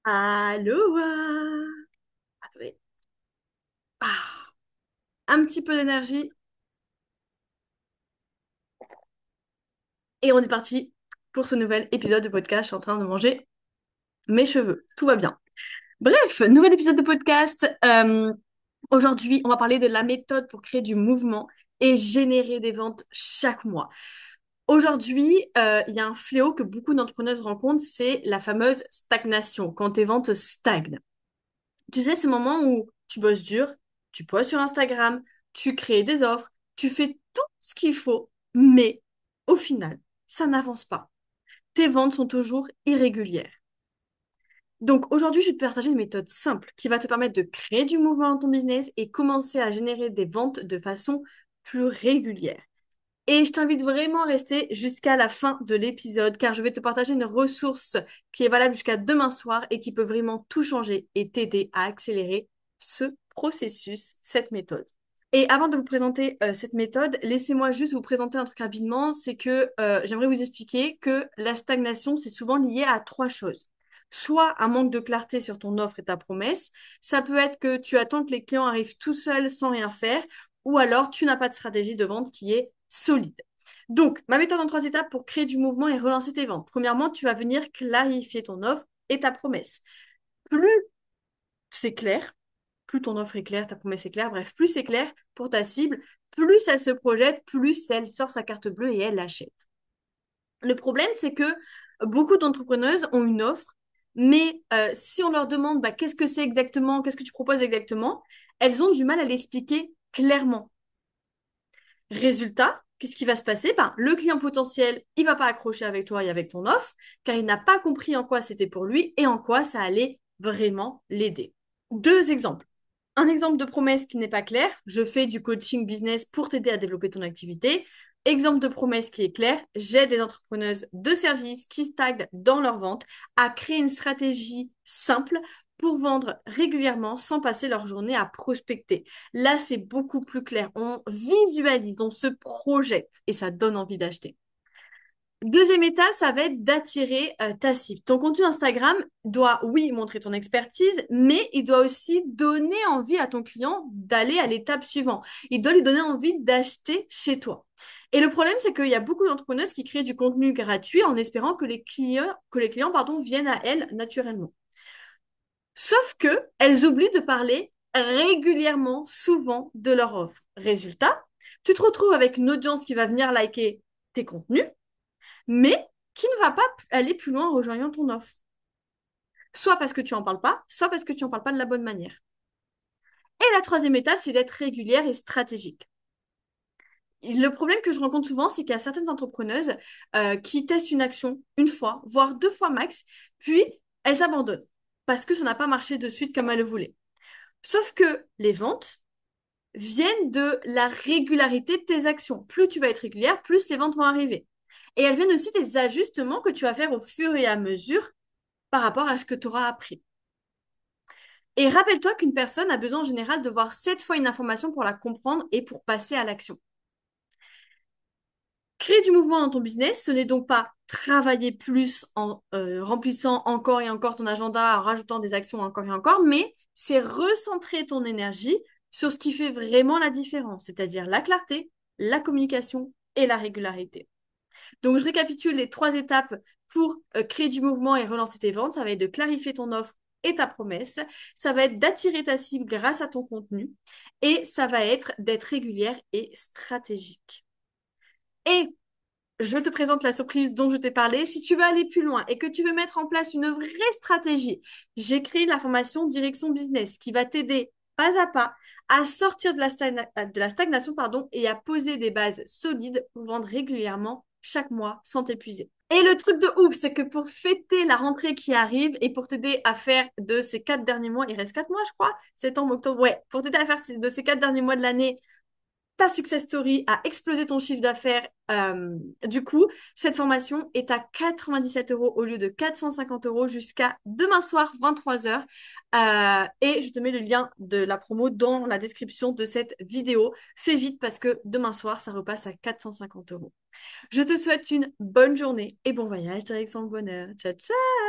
Aloha! Attendez. Ah, un petit peu d'énergie et on est parti pour ce nouvel épisode de podcast. Je suis en train de manger mes cheveux. Tout va bien. Bref, nouvel épisode de podcast. Aujourd'hui, on va parler de la méthode pour créer du mouvement et générer des ventes chaque mois. Aujourd'hui, il y a un fléau que beaucoup d'entrepreneuses rencontrent, c'est la fameuse stagnation, quand tes ventes stagnent. Tu sais, ce moment où tu bosses dur, tu postes sur Instagram, tu crées des offres, tu fais tout ce qu'il faut, mais au final, ça n'avance pas. Tes ventes sont toujours irrégulières. Donc aujourd'hui, je vais te partager une méthode simple qui va te permettre de créer du mouvement dans ton business et commencer à générer des ventes de façon plus régulière. Et je t'invite vraiment à rester jusqu'à la fin de l'épisode car je vais te partager une ressource qui est valable jusqu'à demain soir et qui peut vraiment tout changer et t'aider à accélérer ce processus, cette méthode. Et avant de vous présenter cette méthode, laissez-moi juste vous présenter un truc rapidement, c'est que j'aimerais vous expliquer que la stagnation, c'est souvent lié à trois choses. Soit un manque de clarté sur ton offre et ta promesse, ça peut être que tu attends que les clients arrivent tout seuls sans rien faire, ou alors tu n'as pas de stratégie de vente qui est solide. Donc, ma méthode en trois étapes pour créer du mouvement et relancer tes ventes. Premièrement, tu vas venir clarifier ton offre et ta promesse. Plus c'est clair, plus ton offre est claire, ta promesse est claire, bref, plus c'est clair pour ta cible, plus elle se projette, plus elle sort sa carte bleue et elle l'achète. Le problème, c'est que beaucoup d'entrepreneuses ont une offre, mais si on leur demande qu'est-ce que c'est exactement, qu'est-ce que tu proposes exactement, elles ont du mal à l'expliquer clairement. Résultat, qu'est-ce qui va se passer? Le client potentiel, il va pas accrocher avec toi et avec ton offre, car il n'a pas compris en quoi c'était pour lui et en quoi ça allait vraiment l'aider. Deux exemples. Un exemple de promesse qui n'est pas clair, je fais du coaching business pour t'aider à développer ton activité. Exemple de promesse qui est clair, j'aide des entrepreneuses de services qui stagnent dans leur vente à créer une stratégie simple pour vendre régulièrement sans passer leur journée à prospecter. Là, c'est beaucoup plus clair. On visualise, on se projette et ça donne envie d'acheter. Deuxième étape, ça va être d'attirer ta cible. Ton contenu Instagram doit, oui, montrer ton expertise, mais il doit aussi donner envie à ton client d'aller à l'étape suivante. Il doit lui donner envie d'acheter chez toi. Et le problème, c'est qu'il y a beaucoup d'entrepreneuses qui créent du contenu gratuit en espérant que les clients, viennent à elles naturellement. Sauf que elles oublient de parler régulièrement, souvent, de leur offre. Résultat, tu te retrouves avec une audience qui va venir liker tes contenus mais qui ne va pas aller plus loin en rejoignant ton offre. Soit parce que tu n'en parles pas, soit parce que tu n'en parles pas de la bonne manière. Et la troisième étape, c'est d'être régulière et stratégique. Le problème que je rencontre souvent, c'est qu'il y a certaines entrepreneuses qui testent une action une fois, voire deux fois max, puis elles abandonnent parce que ça n'a pas marché de suite comme elles le voulaient. Sauf que les ventes viennent de la régularité de tes actions. Plus tu vas être régulière, plus les ventes vont arriver. Et elles viennent aussi des ajustements que tu vas faire au fur et à mesure par rapport à ce que tu auras appris. Et rappelle-toi qu'une personne a besoin en général de voir 7 fois une information pour la comprendre et pour passer à l'action. Créer du mouvement dans ton business, ce n'est donc pas travailler plus en remplissant encore et encore ton agenda, en rajoutant des actions encore et encore, mais c'est recentrer ton énergie sur ce qui fait vraiment la différence, c'est-à-dire la clarté, la communication et la régularité. Donc, je récapitule les trois étapes pour créer du mouvement et relancer tes ventes. Ça va être de clarifier ton offre et ta promesse. Ça va être d'attirer ta cible grâce à ton contenu. Et ça va être d'être régulière et stratégique. Et je te présente la surprise dont je t'ai parlé. Si tu veux aller plus loin et que tu veux mettre en place une vraie stratégie, j'ai créé la formation Direction Business qui va t'aider pas à pas à sortir de la stagnation et à poser des bases solides pour vendre régulièrement chaque mois sans t'épuiser. Et le truc de ouf, c'est que pour fêter la rentrée qui arrive et pour t'aider à faire de ces 4 derniers mois, il reste 4 mois, je crois, septembre, octobre, ouais, pour t'aider à faire de ces 4 derniers mois de l'année ta success story, à exploser ton chiffre d'affaires. Du coup, cette formation est à 97 euros au lieu de 450 euros jusqu'à demain soir, 23 heures. Et je te mets le lien de la promo dans la description de cette vidéo. Fais vite parce que demain soir, ça repasse à 450 euros. Je te souhaite une bonne journée et bon voyage direction le bonheur. Ciao, ciao!